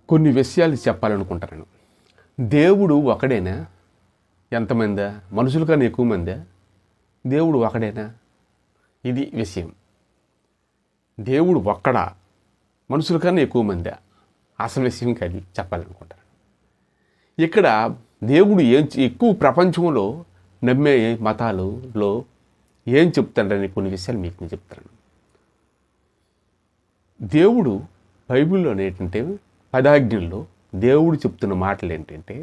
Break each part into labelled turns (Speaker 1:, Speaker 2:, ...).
Speaker 1: కొన్ని విషయాలు చెప్పాలనుకుంటున్నాను. దేవుడు ఒకడేనా? ఎంతమందా? మనుషుల కన్నా ఎక్కువ మందా? దేవుడు ఒకడేనా? ఇది విషయం. దేవుడు ఒక్కడా? మనుషుల కన్నా ఎక్కువ మందా? అసలు విషయం అది చెప్పాలనుకుంటాను. ఇక్కడ దేవుడు ఎక్కువ ప్రపంచంలో నమ్మే మతాలలో ఏం చెప్తాడని కొన్ని విషయాలు మీకు నేను చెప్తాను. దేవుడు బైబిల్లో ఏంటంటే 10 ఆజ్ఞల్లో దేవుడు చెప్తున్న మాటలు ఏంటంటే,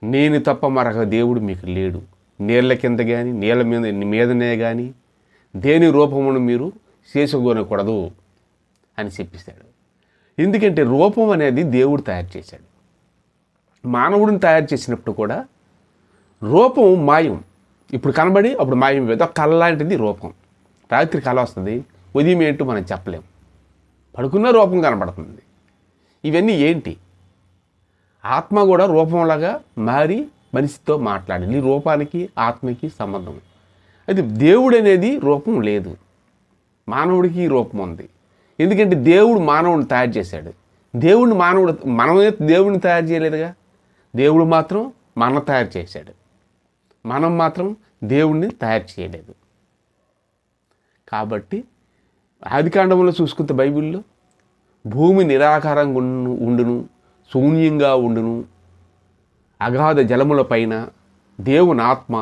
Speaker 1: నేను తప్ప మరొక దేవుడు మీకు లేడు, నీళ్ళ కింద కానీ నీళ్ళ మీదనే కానీ దేని రూపమును మీరు చేసుకోనకూడదు అని చెప్పిస్తాడు. ఎందుకంటే రూపం అనేది దేవుడు తయారు చేశాడు. మానవుడిని తయారు చేసినప్పుడు కూడా రూపం మాయం. ఇప్పుడు కనబడి అప్పుడు మాయం వేదో కళ లాంటిది రూపం. రాత్రి కళ వస్తుంది, ఉదయం ఏంటో మనం చెప్పలేం. పడుకున్న రూపం కనబడుతుంది. ఇవన్నీ ఏంటి? ఆత్మ కూడా రూపంలాగా మారి మనిషితో మాట్లాడాలి. రూపానికి ఆత్మకి సంబంధం. అయితే దేవుడు అనేది రూపం లేదు, మానవుడికి రూపం ఉంది. ఎందుకంటే దేవుడు మానవుడిని తయారు చేశాడు. మనమే దేవుడిని తయారు చేయలేదుగా. దేవుడు మాత్రం మనం తయారు చేశాడు, మనం మాత్రం దేవుడిని తయారు చేయలేదు. కాబట్టి ఆదికాండంలో చూసుకుంటే బైబిల్లో భూమి నిరాకారంగా ఉండును, శూన్యంగా ఉండును, అగాధ జలముల పైన దేవుని ఆత్మ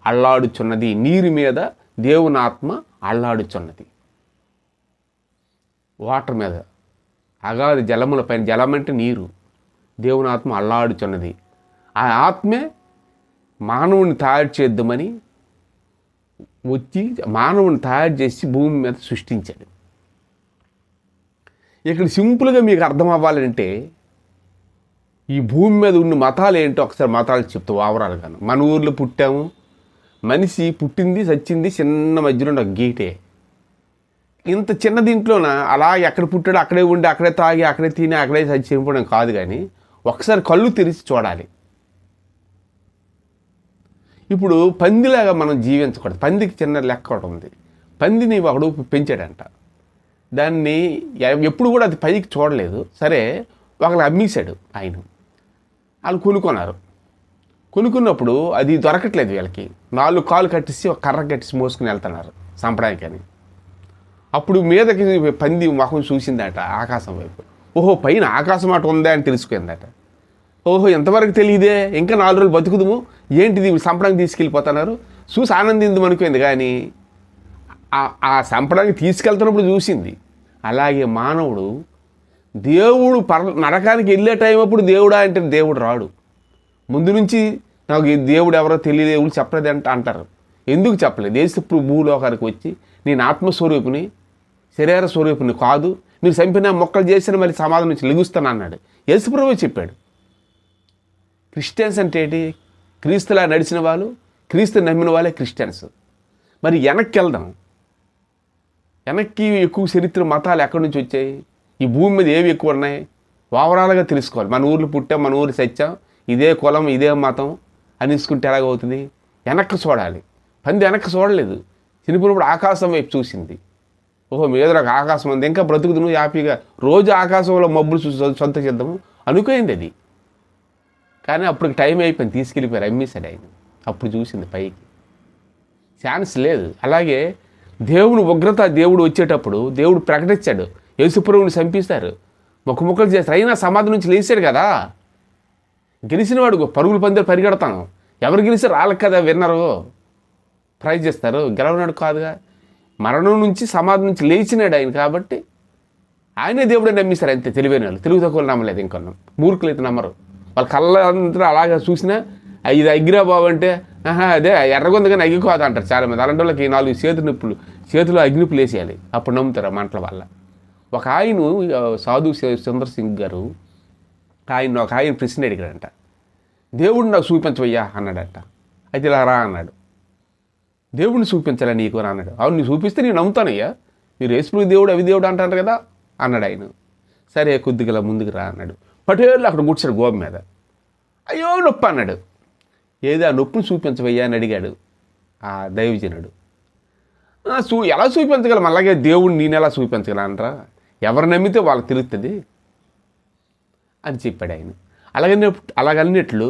Speaker 1: అల్లాడుచున్నది. నీరు మీద దేవుని ఆత్మ అల్లాడుచున్నది. వాటర్ మీద, అగాధ జలముల పైన, జలం అంటే నీరు, దేవుని ఆత్మ అల్లాడుచున్నది. ఆ ఆత్మే మానవుని తయారు చేద్దామని వచ్చి మానవుని తయారు చేసి భూమి మీద సృష్టించాడు. ఇక్కడ సింపుల్గా మీకు అర్థం అవ్వాలంటే ఈ భూమి మీద ఉన్న మతాలు ఏంటో ఒకసారి మతాలు చెప్తా ఓవరాల్గాను. మన ఊర్లో పుట్టాము, మనిషి పుట్టింది చచ్చింది చిన్న మధ్యలో ఒక గీటే. ఇంత చిన్న దీంట్లోన అలా ఎక్కడ పుట్టాడో అక్కడే ఉండి అక్కడే తాగి అక్కడే తిని అక్కడే చచ్చిపోవడం కాదు. కానీ ఒకసారి కళ్ళు తెరిచి చూడాలి. ఇప్పుడు పందిలాగా మనం జీవించకూడదు. పందికి చిన్న లెక్క ఒకటి ఉంది. పందిని ఒకడు పెంచాడంట. దాన్ని ఎప్పుడు కూడా అది పైకి చూడలేదు. సరే ఒకళ్ళు అమ్మేశాడు ఆయన. వాళ్ళు కొనుక్కున్నప్పుడు అది దొరకట్లేదు వీళ్ళకి. 4 కాళ్ళు కట్టేసి ఒక కర్ర కట్టేసి మోసుకుని వెళ్తున్నారు సంప్రదాయానికి అని. అప్పుడు మీదకి పంది ముఖం చూసిందట ఆకాశం వైపు. ఓహో, పైన ఆకాశం అటు ఉందా అని తెలుసుకుందట. ఓహో, ఎంతవరకు తెలియదే, ఇంకా 4 రోజులు బతుకుదుము, ఏంటిది సంపడానికి తీసుకెళ్ళిపోతున్నారు, చూసి ఆనందించం అనుకుంది. కానీ ఆ సంపడానికి తీసుకెళ్తున్నప్పుడు చూసింది. అలాగే మానవుడు దేవుడు నరకానికి వెళ్ళే టైం అప్పుడు దేవుడా అంటే దేవుడు రాడు. ముందు నుంచి నాకు దేవుడు ఎవరో తెలియదేవుడు చెప్పలేదు అంటారు. ఎందుకు చెప్పలేదు? యేసు భూలోకానికి వచ్చి నేను ఆత్మస్వరూపుని శరీర స్వరూపుని కాదు, మీరు చంపిన మొక్కలు చేసిన మళ్ళీ సమాధి నుంచి లెగుస్తాను అన్నాడు. యేసు ప్రభువే చెప్పాడు. క్రిస్టియన్స్ అంటే ఏంటి? క్రీస్తులా నడిచిన వాళ్ళు, క్రీస్తు నమ్మిన వాళ్ళే క్రిస్టియన్స్. మరి వెనక్కి వెళ్దాం. వెనక్కి ఎక్కువ చరిత్ర మతాలు ఎక్కడి నుంచి వచ్చాయి? ఈ భూమి మీద ఏవి ఎక్కువ ఉన్నాయి ఓవరాల్గా తెలుసుకోవాలి. మన ఊర్లో పుట్టాం, మన ఊరు సత్యం, ఇదే కులం ఇదే మతం అనేసుకుంటే ఎలాగవుతుంది? వెనక్కి చూడాలి. పంది వెనక్కి చూడలేదు. చనిపోయినప్పుడు ఆకాశం వైపు చూసింది. ఓహో, మీద ఒక ఆకాశం ఉంది, ఇంకా బ్రతుకుదును హ్యాపీగా, రోజు ఆకాశంలో మబ్బులు చూసి సొంత చేద్దాము అనుకోయింది అది. కానీ అప్పటికి టైం అయిపోయింది, తీసుకెళ్ళిపోయారు, అమ్మేశాడు ఆయన. అప్పుడు చూసింది పైకి, ఛాన్స్ లేదు. అలాగే దేవుడు ఉగ్రత, దేవుడు వచ్చేటప్పుడు దేవుడు ప్రకటించాడు, యేసుప్రభువుని చంపిస్తారు, ముక్కలు చేస్తారు. అయినా సమాధి నుంచి లేచాడు కదా. గెలిచిన వాడు పరుగులు పందాలు పరిగెడతాను. ఎవరు గెలిచారు? వాళ్ళకి కదా విన్నరు, ప్రైజ్ చేస్తారు. గెలవనాడు కాదుగా. మరణం నుంచి సమాధి నుంచి లేచినాడు ఆయన. కాబట్టి ఆయనే దేవుడే నమ్మిస్తారు. అంతే తెలివైన వాళ్ళు. తెలుగు తక్కువ నమ్మలేదు. ఇంకొన్న మూర్ఖులు అయితే నమ్మరు. వాళ్ళ కళ్ళంతా అలాగా చూసినా ఇది అగ్గిరా బాబు అంటే అదే ఎర్రగొంది కానీ అగ్గి కాదు అంటారు చాలామంది. అలాంటి వాళ్ళకి 4 చేతులు అగ్నిప్పులు వేసేయాలి, అప్పుడు నమ్ముతారు ఆ మంటల వల్ల. ఒక ఆయన సాధు సుందర్ సింగ్ గారు ఒక ఆయన ప్రశ్న అడిగాడంట. దేవుడిని నాకు చూపించవయ్యా అన్నాడంట. అయితే ఇలా రా అన్నాడు. దేవుడిని చూపించాలా నీకు అని అన్నాడు. అవును, నీకు చూపిస్తే నేను నమ్ముతానయ్యా, మీరు యేసు దేవుడు అవి దేవుడు అంటారు కదా అన్నాడు ఆయన. సరే కొద్దిగా ముందుకు రా అన్నాడు. పటేళ్ళు అక్కడ కూర్చాడు గోప మీద. అయ్యో నొప్పి అన్నాడు. ఏదో ఆ నొప్పిని చూపించవయ్యా అని అడిగాడు ఆ దైవజనుడు. ఎలా చూపించగలం? అలాగే దేవుడిని నేను ఎలా చూపించగలనరా? ఎవరు నమ్మితే వాళ్ళకి తెలుస్తుంది. అని చెప్పాడు ఆయన. అలాగన్నట్లు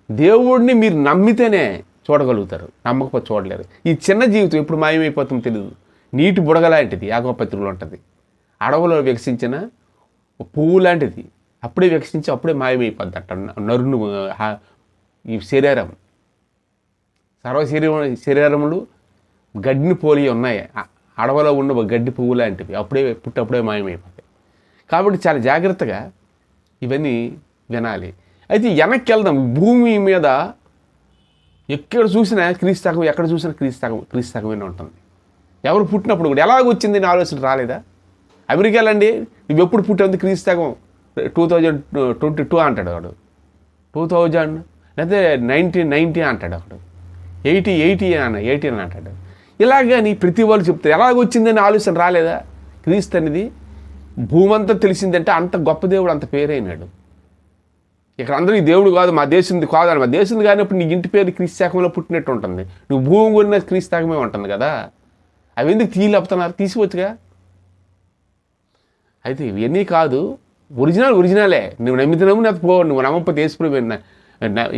Speaker 1: దేవుడిని మీరు నమ్మితేనే చూడగలుగుతారు, నమ్మకపోతే చూడలేరు. ఈ చిన్న జీవితం ఎప్పుడు మాయమైపోతుందో తెలియదు. నీటి బుడగ లాంటిది యాకోబు పత్రికలో ఉంటుంది. అడవులో వికసించిన పువ్వు లాంటిది, అప్పుడే వికసించి అప్పుడే మాయమైపోద్ది అంట. నరును ఈ శరీరం, శరీరములు గడ్డిని పోలి ఉన్నాయి, అడవిలో ఉన్న గడ్డి పువ్వు లాంటివి, అప్పుడే మాయమైపోతాయి. కాబట్టి చాలా జాగ్రత్తగా ఇవన్నీ వినాలి. అయితే వెనక్కి వెళ్దాం. భూమి మీద ఎక్కడ చూసినా క్రీస్తకం, ఎక్కడ చూసినా క్రీస్తకమైన ఉంటుంది. ఎవరు పుట్టినప్పుడు కూడా ఎలాగొచ్చింది అని ఆలోచన రాలేదా? అమెరికా వెళ్ళండి, నువ్వు ఎప్పుడు పుట్టింది క్రీస్తకం 2022 అంటాడు వాడు, 2000 లేకపోతే 1990 అంటాడు ఒకడు, 80 అని అంటాడు. ఇలాగని ప్రతి వాళ్ళు చెప్తారు. ఎలాగొచ్చిందని ఆలోచన రాలేదా? క్రీస్తు అనేది భూమి అంతా తెలిసిందంటే అంత గొప్ప దేవుడు, అంత పేరైనాడు. ఇక్కడ అందరికీ దేవుడు కాదు, మా దేశంది కాదు అని. మా దేశంది కానప్పుడు నీ ఇంటి పేరు క్రీస్తుశాఖంలో పుట్టినట్టు ఉంటుంది. నువ్వు భూమి కొన్న క్రీస్తుశాఖమే ఉంటుంది కదా. అవి ఎందుకు తీయలేపుతున్నారు? తీసివచ్చుగా. అయితే ఇవన్నీ కాదు, ఒరిజినలే. నువ్వు నమ్మితేనేమో నాకు పో, నువ్వు నమ్మకపోతే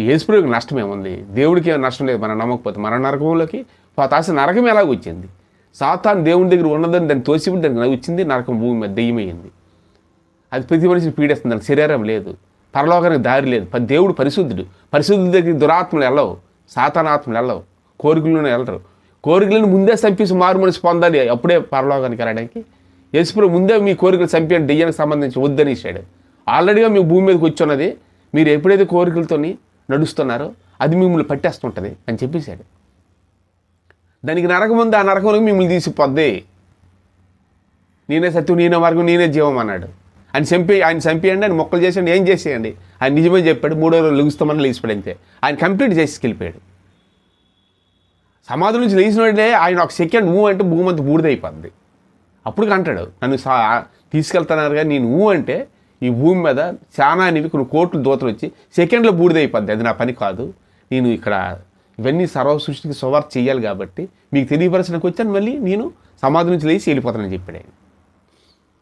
Speaker 1: యేసుప్రభుకి నష్టమేముంది? దేవుడికి ఏమైనా నష్టం లేదు మనం నమ్మకపోతే. మన నరకంలోకి అసలు నరకం ఎలాగొచ్చింది? సాతాను దేవుని దగ్గర ఉన్నదని దాన్ని తోసిపుట్టి దానికి వచ్చింది నరకం, భూమి మీద దెయ్యమయ్యింది. అది ప్రతి మనిషిని పీడిస్తుంది. దానికి శరీరం లేదు, పరలోకానికి దారి లేదు. దేవుడు పరిశుద్ధుడు. పరిశుద్ధుల దగ్గర దురాత్మలు వెళ్ళవు, సాతానాత్మలు వెళ్ళవు, కోరికలను వెళ్ళరు. కోరికలను ముందే చంపేసి మారు మనిషి పొందాలి, అప్పుడే పరలోకానికి వెళ్ళడానికి. యేసుప్రభు ముందే మీ కోరికలు చంపేయండి, దెయ్యానికి సంబంధించి వద్దని ఇచ్చాడు. ఆల్రెడీగా మీ భూమి మీదకి వచ్చి ఉన్నది, మీరు ఎప్పుడైతే కోరికలతో నడుస్తున్నారో అది మిమ్మల్ని పట్టేస్తుంటుంది అని చెప్పేశాడు. దానికి నరకం ఉంది, ఆ నరకంలోకి మిమ్మల్ని తీసిపోద్ది. నేనే సత్యం, నేనే మార్గం, నేనే జీవం అన్నాడు. ఆయన చంపేయండి, ఆయన మొక్కలు చేసేయండి, ఏం చేసేయండి. ఆయన నిజమే చెప్పాడు. 3వ రోజు లెగుస్తామని లేచిపోయాడు అంతే. ఆయన కంప్లీట్ చేసుకెళ్ళిపోయాడు. సమాధి నుంచి లేచిన వాడే ఆయన ఒక సెకండ్ అంటే భూమి అంతా బూడిదైపోద్ది. అప్పుడు అంటాడు, నన్ను తీసుకెళ్తున్నారు కానీ నేను అంటే ఈ భూమి మీద చాలా కొన్ని కోట్లు దూతలు వచ్చి సెకండ్లో బూడిదైపోద్ది. అది నా పని కాదు. నేను ఇక్కడ ఇవన్నీ సర్వ సృష్టికి సువార్త చేయాలి కాబట్టి మీకు తెలియపరచడానికి వచ్చాను. మళ్ళీ నేను సమాధి నుంచి లేచి వెళ్ళిపోతానని చెప్పాడు ఆయన.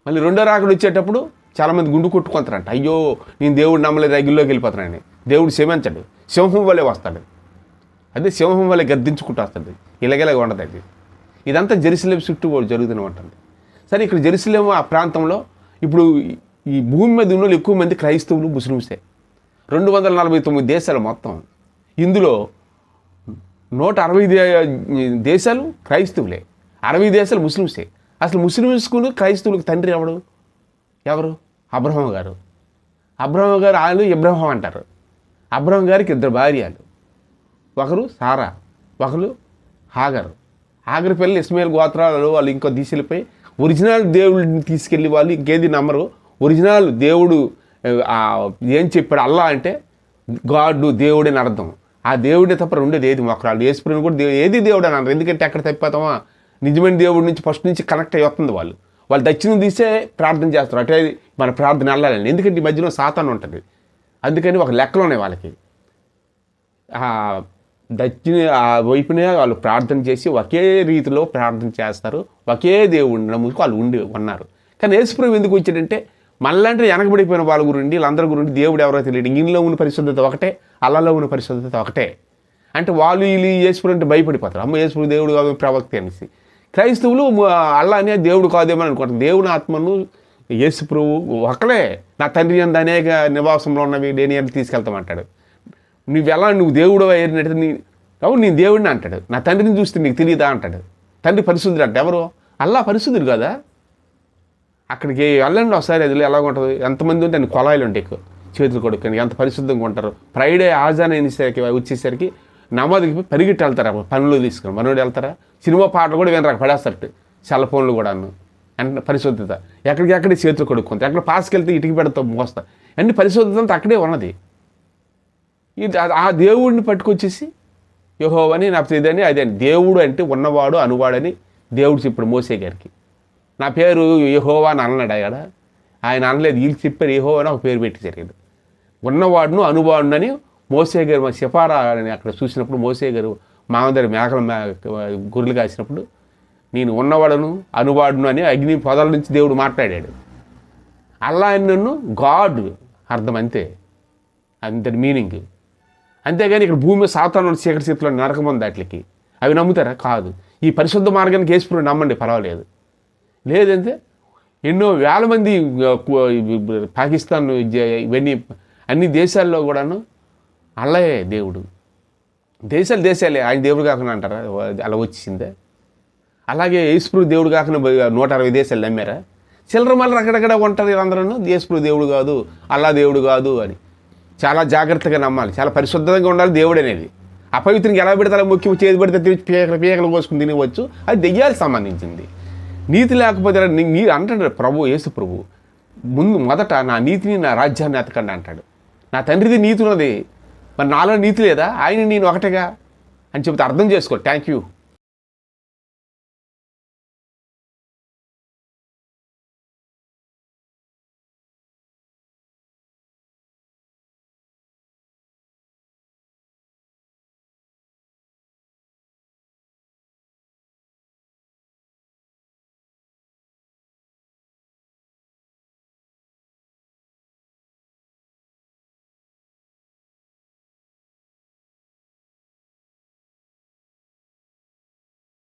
Speaker 1: మళ్ళీ రెండో రాకడ వచ్చేటప్పుడు చాలామంది గుండు కొట్టుకుంటారంట, అయ్యో నేను దేవుడు నమ్మలేదు, అగ్గిలోకి వెళ్ళిపోతానని. దేవుడు క్షమించడు, సింహం వల్లే వస్తాడు. అదే సింహం వల్లే గద్దించుకుంటూ వస్తుంది. ఇలాగేలాగా ఉండదు అది. ఇదంతా జెరూసలేం చుట్టూ జరుగుతూనే ఉంటుంది. సరే, ఇక్కడ జెరూసలేం ఆ ప్రాంతంలో ఇప్పుడు ఈ భూమి మీద ఉన్న ఎక్కువ మంది క్రైస్తవులు, ముస్లిమ్సే. 249 దేశాలు మొత్తం. ఇందులో 160 దేశాలు క్రైస్తవులే, 60 దేశాలు ముస్లిమ్సే. అసలు ముస్లిమ్స్కు క్రైస్తవులకు తండ్రి ఎవరు? అబ్రహాం గారు. వాళ్ళు ఇబ్రహాం అంటారు. అబ్రహాం గారికి 2 భార్యలు, ఒకరు సారా, ఒకరు హాగరు. పిల్లలు ఇస్మాయిల్ గోత్రాలలో వాళ్ళు ఇంకో దిశలపై ఒరిజినల్ దేవుడిని తీసుకెళ్ళి వాళ్ళు ఇంకేది నమ్మరు. ఒరిజినల్ దేవుడు ఏం చెప్పాడు అల్లా అంటే గాడ్, దేవుడని అర్థం. ఆ దేవుడే తప్ప రెండోది ఏది మొక్కరాలు. యేసుప్రభుని కూడా ఏది దేవుడు అని అన్నారు. ఎందుకంటే అక్కడ తప్పిపోతామా? నిజమైన దేవుడి నుంచి ఫస్ట్ నుంచి కనెక్ట్ అయ్యి వస్తుంది. వాళ్ళు దక్షిణం తీసే ప్రార్థన చేస్తారు. అంటే మన ప్రార్థన వెళ్ళాలని. ఎందుకంటే ఈ మధ్యలో సాతాను ఉంటుంది. అందుకని ఒక లెక్కలు ఉన్నాయి వాళ్ళకి. దక్షిణ వైపునే వాళ్ళు ప్రార్థన చేసి ఒకే రీతిలో ప్రార్థన చేస్తారు. ఒకే దేవుడిని నమ్ముకు వాళ్ళు ఉన్నారు. కానీ యేసుప్రభు ఎందుకు వచ్చాడంటే మళ్ళంటే వెనకబడిపోయిన వాళ్ళ గురించి, వీళ్ళందరి గురించి దేవుడు ఎవరో తెలియదు. ఇందులో ఉన్న పరిశుద్ధత ఒకటే, అల్లాలో ఉన్న పరిశుద్ధత ఒకటే. అంటే వాళ్ళు వీళ్ళు యేసుప్రభు అంటే భయపడిపోతారు. అమ్మ యేసుప్రభు దేవుడు కాదు, ప్రవక్త అనేసి. క్రైస్తవులు అల్లా అనే దేవుడు కాదేమని అనుకుంటారు. దేవుని ఆత్మను యేసుప్రభు ఒకలే. నా తండ్రి అంత అనేక నివాసంలో ఉన్నవి నేను ఎంత తీసుకెళ్తామంటాడు. నువ్వు దేవుడు ఏరినట్టు నేను దేవుడిని అంటాడు. నా తండ్రిని చూస్తే నీకు తెలియదా అంటాడు. తండ్రి పరిశుద్ధుడు అంటే ఎవరు? అల్లా పరిశుద్ధుడు కదా. అక్కడికి వెళ్ళండి ఒకసారి, అది ఎలాగుంటుంది. ఎంతమంది ఉంటే అన్ని కొలాయిలు ఉంటాయి ఎక్కువ, చేతులు కొడుకొని ఎంత పరిశుద్ధంగా ఉంటారు. ఫ్రైడే ఆజాన్ అయినసరికి వచ్చేసరికి నమాజ్కి పరిగెట్టి వెళ్తారు. పనులు తీసుకొని మనోడు వెళ్తారా? సినిమా పాటలు కూడా వినరాక పడేస్తారు, సెల్ ఫోన్లు కూడా అంటే పరిశుద్ధత. ఎక్కడికి చేతులు కొడుకుంటారు. ఎక్కడ పాసుకెళ్తే ఇటుకి పెడతాం మోస్తా. అన్ని పరిశుద్ధత అంతా అక్కడే ఉన్నది. ఆ దేవుడిని పట్టుకొచ్చేసి యెహోవాని నా ఇదని అదే దేవుడు అంటే ఉన్నవాడు అనువాడని దేవుడు చెప్పాడు మోసే గారికి. నా పేరు యెహోవా అని అన్నాడు ఆయన. ఆయన అనలేదు, వీళ్ళు చెప్పారు యెహోవా అని ఒక పేరు పెట్టేశారు. ఉన్నవాడును అనువాడును అని మోసే గారు మా సిఫారా అని అక్కడ చూసినప్పుడు మోసే గారు మామగారి గొర్రెలు కాసినప్పుడు నేను ఉన్నవాడును అనువాడును అని అగ్ని పొదల నుంచి దేవుడు మాట్లాడాడు. అల్లా నన్ను గాడ్ అర్థం అంతే, అంతటి మీనింగ్. అంతేగాని ఇక్కడ భూమి మీద సాతాను చీకటి స్థితిలో నరకం ఉంది వాటికి, అవి నమ్ముతారా? కాదు. ఈ పరిశుద్ధ మార్గానికి యేసుప్రభు నమ్మండి, పర్వాలేదు. లేదంటే ఎన్నో వేల మంది పాకిస్తాన్ ఇవన్నీ అన్ని దేశాల్లో కూడాను అల్లయే దేవుడు. దేశాలే ఆయన దేవుడు కాకుండా అంటారా? అలా వచ్చిందే. అలాగే యేసుప్రభు దేవుడు కాకుండా 160 దేశాలు నమ్మారా? చిల్లర మల్లర అక్కడక్కడ ఉంటారు అందరూ యేసుప్రభు దేవుడు కాదు, అల్లా దేవుడు కాదు అని. చాలా జాగ్రత్తగా నమ్మాలి, చాలా పరిశుద్ధంగా ఉండాలి దేవుడు అనేది. అపవిత్రంగా ఎలా పెడతారో ముఖ్యం, చేతి పెడితే పీకలు కోసుకుని తినవచ్చు, అది దెయ్యాలకు సంబంధించింది. నీతి లేకపోతే అంటాడు యేసు ప్రభు మొదట నా నీతిని నా రాజ్యాన్ని ఎతకండి అంటాడు. నా తండ్రిది నీతి ఉన్నది, మరి నాలో నీతి లేదా? ఆయన నేను ఒకటేగా అని చెబితే అర్థం చేసుకో. Thank you.